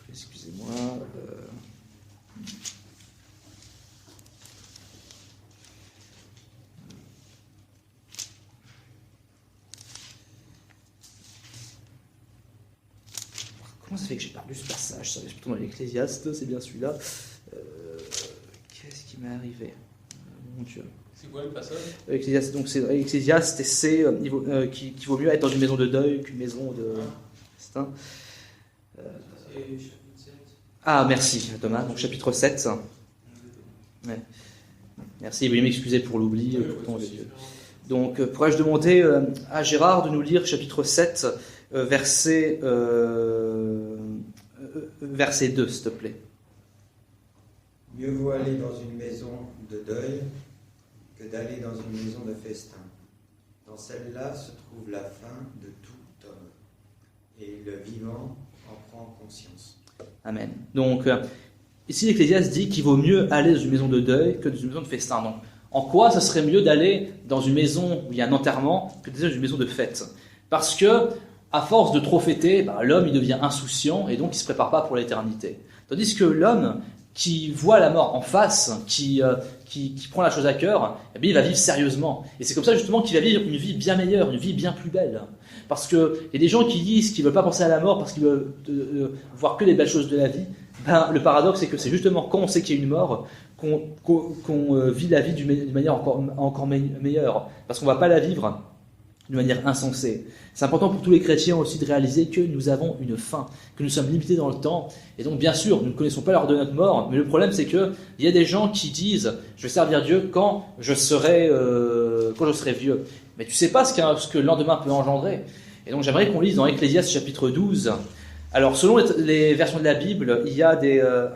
Excusez-moi. Comment ça fait que j'ai perdu ce passage? Ça va plutôt dans l'Ecclésiaste, c'est bien celui-là. Qu'est-ce qui m'est arrivé? Mon Dieu. C'est quoi le passage? Ecclésiaste, donc c'est Ecclésiaste, et c'est qu'il vaut mieux être dans une maison de deuil qu'une maison de... C'est un... C'est chapitre 7. Ah, merci Thomas, donc chapitre 7. Ouais. Merci, veuillez m'excuser pour l'oubli. Donc, pourrais-je demander à Gérard de nous lire chapitre 7, verset 2, s'il te plaît. Mieux vaut aller dans une maison de deuil que d'aller dans une maison de festin. Dans celle-là se trouve la fin de tout homme, et le vivant en prend conscience. Amen. Donc, ici l'Ecclésiaste dit qu'il vaut mieux aller dans une maison de deuil que dans une maison de festin. Donc, en quoi ça serait mieux d'aller dans une maison où il y a un enterrement que d'aller dans une maison de fête? Parce que, à force de trop fêter, l'homme il devient insouciant et donc il ne se prépare pas pour l'éternité. Tandis que l'homme qui voit la mort en face, qui prend la chose à cœur, eh bien, il va vivre sérieusement. Et c'est comme ça justement qu'il va vivre une vie bien meilleure, une vie bien plus belle. Parce qu'il y a des gens qui disent qu'ils ne veulent pas penser à la mort parce qu'ils veulent voir que les belles choses de la vie. Le paradoxe, c'est que c'est justement quand on sait qu'il y a une mort qu'on vit la vie d'une manière encore meilleure. Parce qu'on ne va pas la vivre d'une manière insensée. C'est important pour tous les chrétiens aussi de réaliser que nous avons une fin, que nous sommes limités dans le temps. Et donc, bien sûr, nous ne connaissons pas l'heure de notre mort, mais le problème, c'est qu'il y a des gens qui disent « Je vais servir Dieu quand je serai vieux ». Mais tu ne sais pas ce que le lendemain peut engendrer. Et donc, j'aimerais qu'on lise dans Ecclésiaste chapitre 12. Alors, selon les versions de la Bible, il y a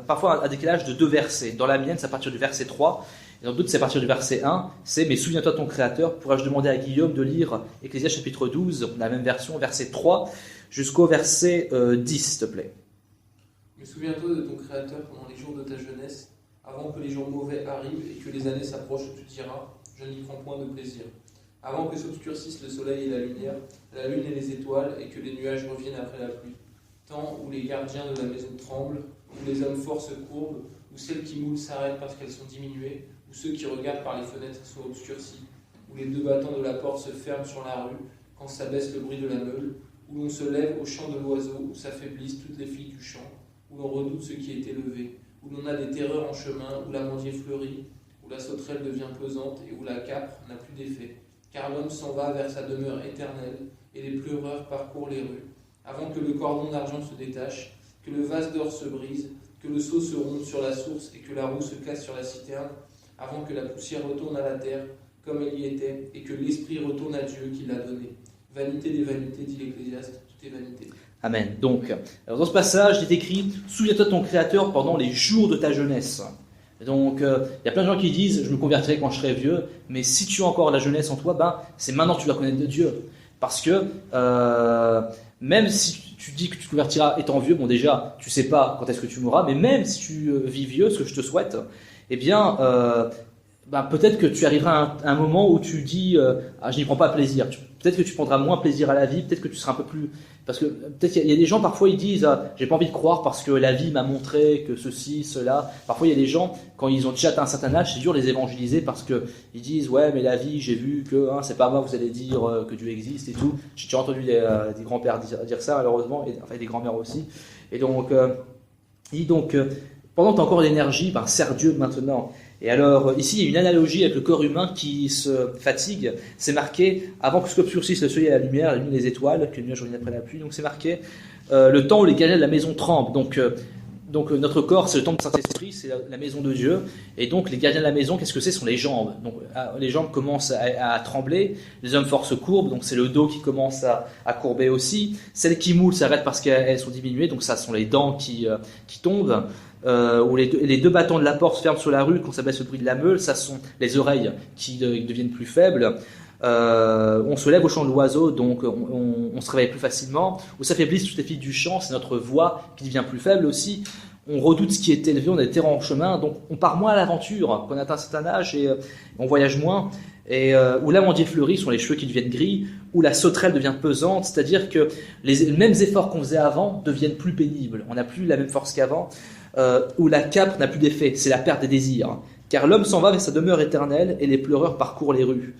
parfois un décalage de 2 versets. Dans la mienne, c'est à partir du verset 3. Et dans d'autres, c'est à partir du verset 1. C'est « Mais souviens-toi de ton Créateur ». Pourrais-je demander à Guillaume de lire Ecclésiaste chapitre 12, la même version, verset 3, jusqu'au verset 10, s'il te plaît. « Mais souviens-toi de ton Créateur pendant les jours de ta jeunesse, avant que les jours mauvais arrivent et que les années s'approchent où tu diras « Je n'y prends point de plaisir ». Avant que s'obscurcissent le soleil et la lumière, la lune et les étoiles, et que les nuages reviennent après la pluie. Temps où les gardiens de la maison tremblent, où les hommes forts se courbent, où celles qui moulent s'arrêtent parce qu'elles sont diminuées, où ceux qui regardent par les fenêtres sont obscurcis, où les 2 battants de la porte se ferment sur la rue, quand s'abaisse le bruit de la meule, où l'on se lève au chant de l'oiseau, où s'affaiblissent toutes les filles du champ, où l'on redoute ce qui est élevé, où l'on a des terreurs en chemin, où l'amandier fleurit, où la sauterelle devient pesante et où la capre n'a plus d'effet. Car l'homme s'en va vers sa demeure éternelle, et les pleureurs parcourent les rues, avant que le cordon d'argent se détache, que le vase d'or se brise, que le seau se rompe sur la source et que la roue se casse sur la citerne, avant que la poussière retourne à la terre comme elle y était, et que l'esprit retourne à Dieu qui l'a donné. Vanité des vanités, dit l'Ecclésiaste, tout est vanité. Amen. Donc, alors dans ce passage, il est écrit « Souviens-toi de ton Créateur pendant les jours de ta jeunesse ». Donc, il y a plein de gens qui disent « Je me convertirai quand je serai vieux », mais si tu as encore la jeunesse en toi, c'est maintenant que tu vas connaître de Dieu. Parce que même si tu dis que tu te convertiras étant vieux, bon déjà, tu ne sais pas quand est-ce que tu mourras, mais même si tu vis vieux, ce que je te souhaite, eh bien, peut-être que tu arriveras à un moment où tu dis je n'y prends pas plaisir. Peut-être que tu prendras moins plaisir à la vie, peut-être que tu seras un peu plus... Parce que peut-être il y a des gens, parfois ils disent j'ai pas envie de croire parce que la vie m'a montré que ceci, cela. Parfois il y a des gens, quand ils ont déjà atteint un certain âge, c'est dur de les évangéliser parce que ils disent ouais mais la vie, j'ai vu que c'est pas moi, vous allez dire que Dieu existe et tout. J'ai déjà entendu des grands-pères dire ça malheureusement, et des grands-mères aussi. Et donc, pendant que tu as encore l'énergie, sers Dieu maintenant. Et alors, ici, il y a une analogie avec le corps humain qui se fatigue. C'est marqué, avant que s'obscurcisse le soleil et la lumière, la lune et les étoiles, que le nuage revienne après la pluie. Donc c'est marqué, le temps où les gardiens de la maison tremblent. Donc notre corps, c'est le temple du Saint-Esprit, c'est la maison de Dieu. Et donc les gardiens de la maison, qu'est-ce que c'est? Ce sont les jambes. Donc les jambes commencent à trembler, les hommes forts se courbent, donc c'est le dos qui commence à courber aussi. Celles qui moulent s'arrêtent parce qu'elles sont diminuées, donc ça sont les dents qui tombent. Où les 2 battants de la porte se ferment sur la rue quand ça baisse le bruit de la meule, ça sont les oreilles qui deviennent plus faibles. On se lève au chant de l'oiseau, donc on se réveille plus facilement. Où s'affaiblissent toutes les filles du chant, c'est notre voix qui devient plus faible aussi. On redoute ce qui est élevé, on est terreur en chemin, donc on part moins à l'aventure quand on atteint un certain âge et on voyage moins. Et où l'amandier fleurit sont les cheveux qui deviennent gris, où la sauterelle devient pesante, c'est-à-dire que les mêmes efforts qu'on faisait avant deviennent plus pénibles. On n'a plus la même force qu'avant. Où la capre n'a plus d'effet, c'est la perte des désirs. Car l'homme s'en va vers sa demeure éternelle et les pleureurs parcourent les rues.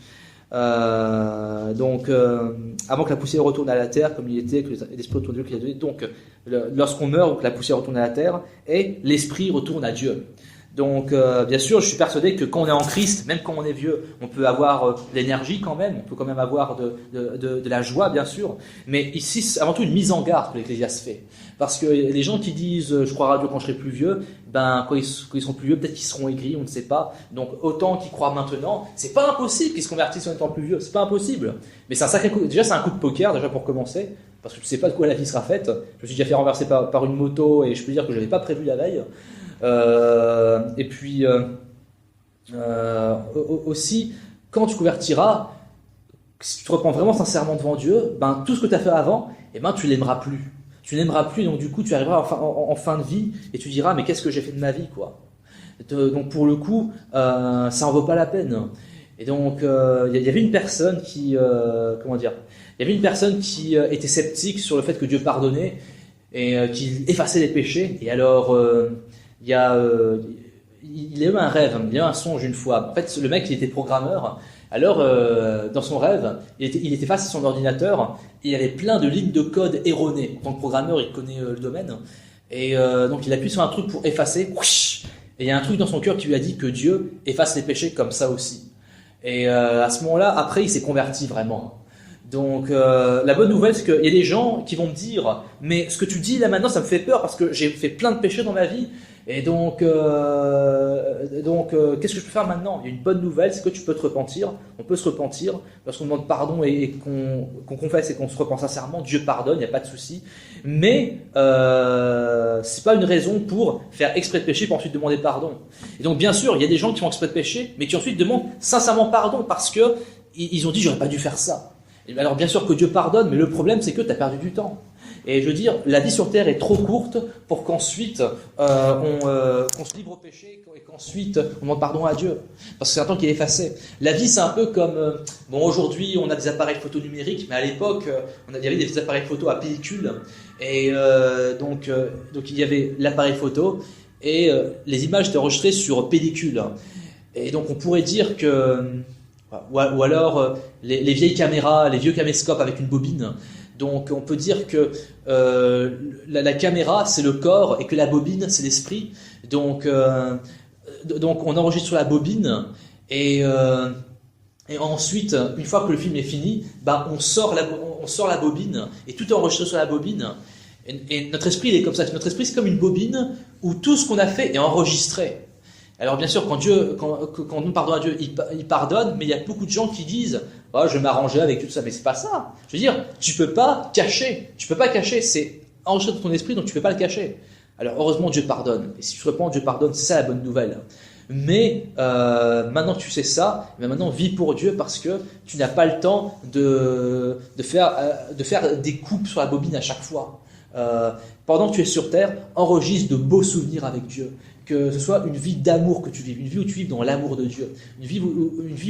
Avant que la poussière retourne à la terre, comme il était, que l'esprit retourne à Dieu qu'il a donné. Donc, lorsqu'on meurt, que la poussière retourne à la terre, et l'esprit retourne à Dieu. Donc, bien sûr, je suis persuadé que quand on est en Christ, même quand on est vieux, on peut avoir l'énergie quand même, on peut quand même avoir de la joie, bien sûr. Mais ici, c'est avant tout une mise en garde que l'Ecclésiaste fait. Parce que les gens qui disent « je croirai à Dieu quand je serai plus vieux », ben, quand ils seront plus vieux, peut-être qu'ils seront aigris, on ne sait pas. Donc, autant qu'ils croient maintenant, c'est pas impossible qu'ils se convertissent en étant plus vieux, c'est pas impossible. Mais c'est un sacré coup, déjà c'est un coup de poker, déjà pour commencer, parce que tu ne sais pas de quoi la vie sera faite. Je me suis déjà fait renverser par une moto et je peux dire que je n'avais pas prévu la veille. Et puis aussi, quand tu convertiras, si tu te repens vraiment sincèrement devant Dieu, ben, tout ce que tu as fait avant, eh ben, tu l'aimeras plus. Tu n'aimeras plus, donc du coup tu arriveras en fin de vie et tu diras mais qu'est-ce que j'ai fait de ma vie, quoi. Donc pour le coup, ça en vaut pas la peine. Et donc y avait une personne qui, était sceptique sur le fait que Dieu pardonnait et qu'il effaçait les péchés. Et alors il a eu un rêve, il a eu un songe une fois. En fait, le mec, il était programmeur. Alors, dans son rêve, il était face à son ordinateur et il y avait plein de lignes de code erronées. En tant que programmeur, il connaît le domaine. Et donc, il appuie sur un truc pour effacer. Et il y a un truc dans son cœur qui lui a dit que Dieu efface les péchés comme ça aussi. Et à ce moment-là, après, il s'est converti vraiment. Donc, la bonne nouvelle, c'est qu'il y a des gens qui vont me dire « Mais ce que tu dis là maintenant, ça me fait peur parce que j'ai fait plein de péchés dans ma vie. » Et donc, qu'est-ce que je peux faire maintenant? Il y a une bonne nouvelle, c'est que tu peux te repentir. On peut se repentir lorsqu'on demande pardon et qu'on confesse et qu'on se repent sincèrement. Dieu pardonne, il n'y a pas de souci. Mais c'est pas une raison pour faire exprès de pécher pour ensuite demander pardon. Et donc, bien sûr, il y a des gens qui font exprès de pécher, mais qui ensuite demandent sincèrement pardon parce que ils ont dit j'aurais pas dû faire ça. Et alors, bien sûr que Dieu pardonne, mais le problème c'est que tu as perdu du temps. Et je veux dire, la vie sur Terre est trop courte pour qu'ensuite on se livre au péché et qu'ensuite on demande pardon à Dieu. Parce que c'est un temps qui est effacé. La vie, c'est un peu comme... bon, aujourd'hui, on a des appareils photo numériques, mais à l'époque, il y avait des appareils photo à pellicule. Et donc il y avait l'appareil photo et les images étaient enregistrées sur pellicule. Et donc on pourrait dire que... Ou alors les vieilles caméras, les vieux caméscopes avec une bobine. Donc on peut dire que la caméra c'est le corps et que la bobine c'est l'esprit. Donc on enregistre sur la bobine et ensuite une fois que le film est fini, ben on sort la bobine et tout est enregistré sur la bobine. Et notre esprit il est comme ça. Notre esprit c'est comme une bobine où tout ce qu'on a fait est enregistré. Alors bien sûr, quand nous pardonnons à Dieu, il pardonne, mais il y a beaucoup de gens qui disent « Oh, je vais m'arranger avec tout ça », mais c'est pas ça. Je veux dire, tu peux pas cacher, c'est enregistré dans ton esprit, donc tu peux pas le cacher. Alors heureusement, Dieu pardonne, et si tu te repens, Dieu pardonne, c'est ça la bonne nouvelle. Mais maintenant que tu sais ça, maintenant vis pour Dieu parce que tu n'as pas le temps de faire des coupes sur la bobine à chaque fois. Pendant que tu es sur terre, enregistre de beaux souvenirs avec Dieu. Que ce soit une vie d'amour que tu vives, une vie où tu vives dans l'amour de Dieu, une vie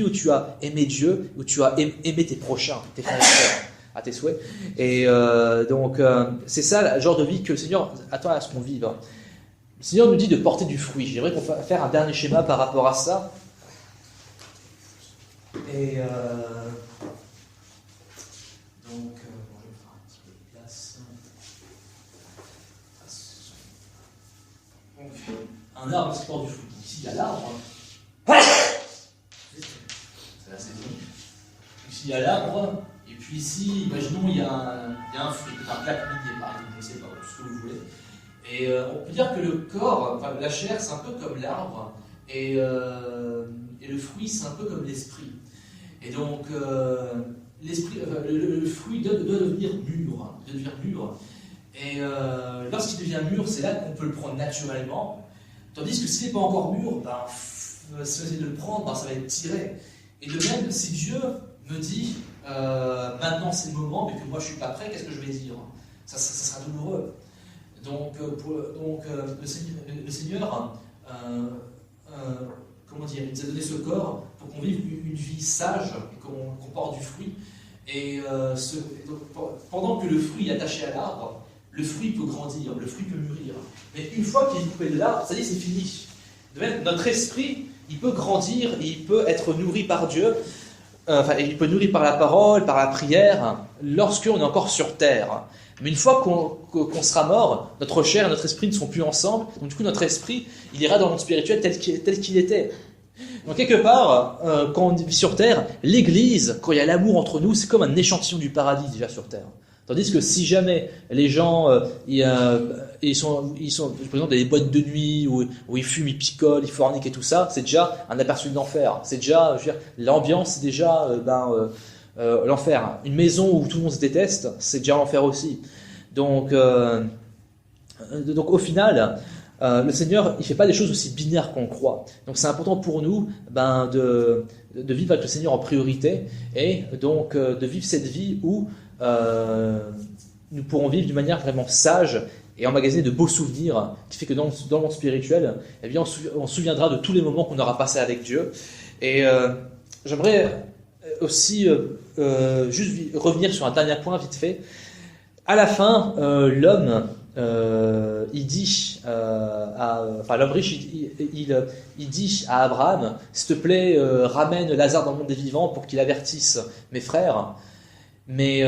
où tu as aimé Dieu, où tu as aimé tes prochains, tes frères et sœurs, à tes souhaits. Et donc, c'est ça le genre de vie que le Seigneur attend à ce qu'on vive. Le Seigneur nous dit de porter du fruit. J'aimerais qu'on fasse un dernier schéma par rapport à ça. Et donc, je vais faire un petit peu de place. Donc, un arbre qui porte du fruit. Ici, il y a l'arbre. C'est assez bon. Ici, il y a l'arbre. Et puis ici, imaginons, il y a un fruit, un plaque-minier, par exemple, je ne sais pas, tout ce que vous voulez. Et on peut dire que le corps, enfin, la chair, c'est un peu comme l'arbre. Et le fruit, c'est un peu comme l'esprit. Et donc, le fruit doit devenir mûr. Et lorsqu'il devient mûr, c'est là qu'on peut le prendre naturellement. Tandis que s'il n'est pas encore mûr, si on essaie de le prendre, ça va être tiré. Et de même, si Dieu me dit maintenant c'est le moment, mais que moi je ne suis pas prêt, qu'est-ce que je vais dire? Ça sera douloureux. Donc le Seigneur, comment dire, il nous a donné ce corps pour qu'on vive une vie sage et qu'on porte du fruit. Et donc, pendant que le fruit est attaché à l'arbre, le fruit peut grandir, le fruit peut mûrir. Mais une fois qu'il est coupé de l'arbre, ça dit c'est fini. De même, notre esprit, il peut grandir, il peut être nourri par Dieu, il peut nourrir par la parole, par la prière, lorsqu'on est encore sur terre. Mais une fois qu'on sera mort, notre chair et notre esprit ne seront plus ensemble. Donc du coup, notre esprit, il ira dans le monde spirituel tel qu'il était. Donc quelque part, quand on vit sur Terre, l'Église, quand il y a l'amour entre nous, c'est comme un échantillon du paradis déjà sur Terre. Tandis que si jamais les gens ils sont par exemple dans des boîtes de nuit où ils fument, ils picolent, ils forniquent et tout ça, c'est déjà un aperçu de l'enfer. C'est déjà, je veux dire, l'ambiance, c'est déjà l'enfer. Une maison où tout le monde se déteste, c'est déjà l'enfer aussi. Donc au final, le Seigneur, il fait pas des choses aussi binaires qu'on croit. Donc c'est important pour nous de vivre avec le Seigneur en priorité et donc de vivre cette vie où nous pourrons vivre d'une manière vraiment sage et emmagasiner de beaux souvenirs, qui fait que dans le monde spirituel, eh bien, on se souviendra de tous les moments qu'on aura passés avec Dieu. Et j'aimerais aussi juste revenir sur un dernier point vite fait. À la fin, l'homme, il dit, l'homme riche, il dit à Abraham, s'il te plaît, ramène Lazare dans le monde des vivants pour qu'il avertisse mes frères. Mais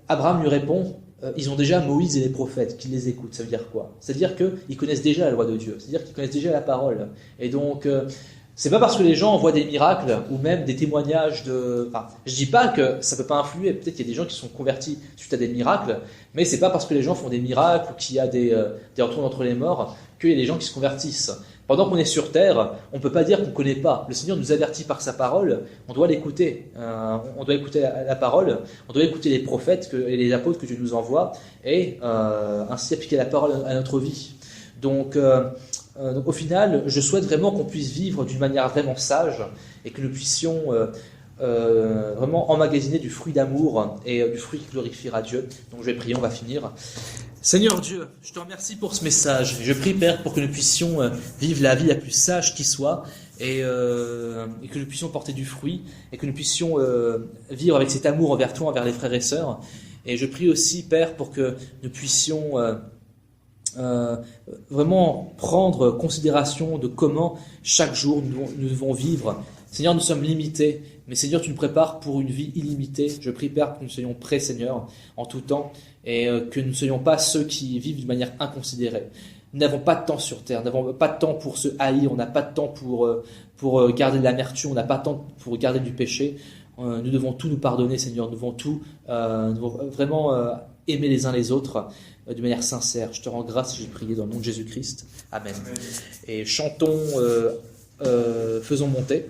Abraham lui répond, ils ont déjà Moïse et les prophètes qui les écoutent. Ça veut dire quoi? C'est-à-dire qu'ils connaissent déjà la loi de Dieu, c'est-à-dire qu'ils connaissent déjà la parole. Et donc, c'est pas parce que les gens voient des miracles ou même des témoignages de... Enfin, je dis pas que ça peut pas influer, peut-être qu'il y a des gens qui sont convertis suite à des miracles, mais c'est pas parce que les gens font des miracles ou qu'il y a des retours entre les morts qu'il y a des gens qui se convertissent. Pendant qu'on est sur terre, on ne peut pas dire qu'on ne connaît pas. Le Seigneur nous avertit par sa parole, on doit l'écouter. On doit écouter la parole, on doit écouter les prophètes et les apôtres que Dieu nous envoie, et ainsi appliquer la parole à notre vie. Donc au final, je souhaite vraiment qu'on puisse vivre d'une manière vraiment sage, et que nous puissions vraiment emmagasiner du fruit d'amour et du fruit qui glorifiera Dieu. Donc je vais prier, on va finir. Seigneur Dieu, je te remercie pour ce message. Je prie, Père, pour que nous puissions vivre la vie la plus sage qui soit et que nous puissions porter du fruit et que nous puissions vivre avec cet amour envers toi, envers les frères et sœurs. Et je prie aussi, Père, pour que nous puissions vraiment prendre considération de comment chaque jour nous devons vivre. Seigneur, nous sommes limités, mais Seigneur, tu nous prépares pour une vie illimitée. Je prie, Père, que nous soyons prêts, Seigneur, en tout temps, et que nous ne soyons pas ceux qui vivent d'une manière inconsidérée. Nous n'avons pas de temps sur terre, nous n'avons pas de temps pour se haïr, on n'a pas de temps pour garder de l'amertume, on n'a pas de temps pour garder du péché. Nous devons tout nous pardonner, Seigneur, nous devons vraiment aimer les uns les autres de manière sincère. Je te rends grâce, j'ai prié dans le nom de Jésus-Christ. Amen. Et chantons, faisons monter.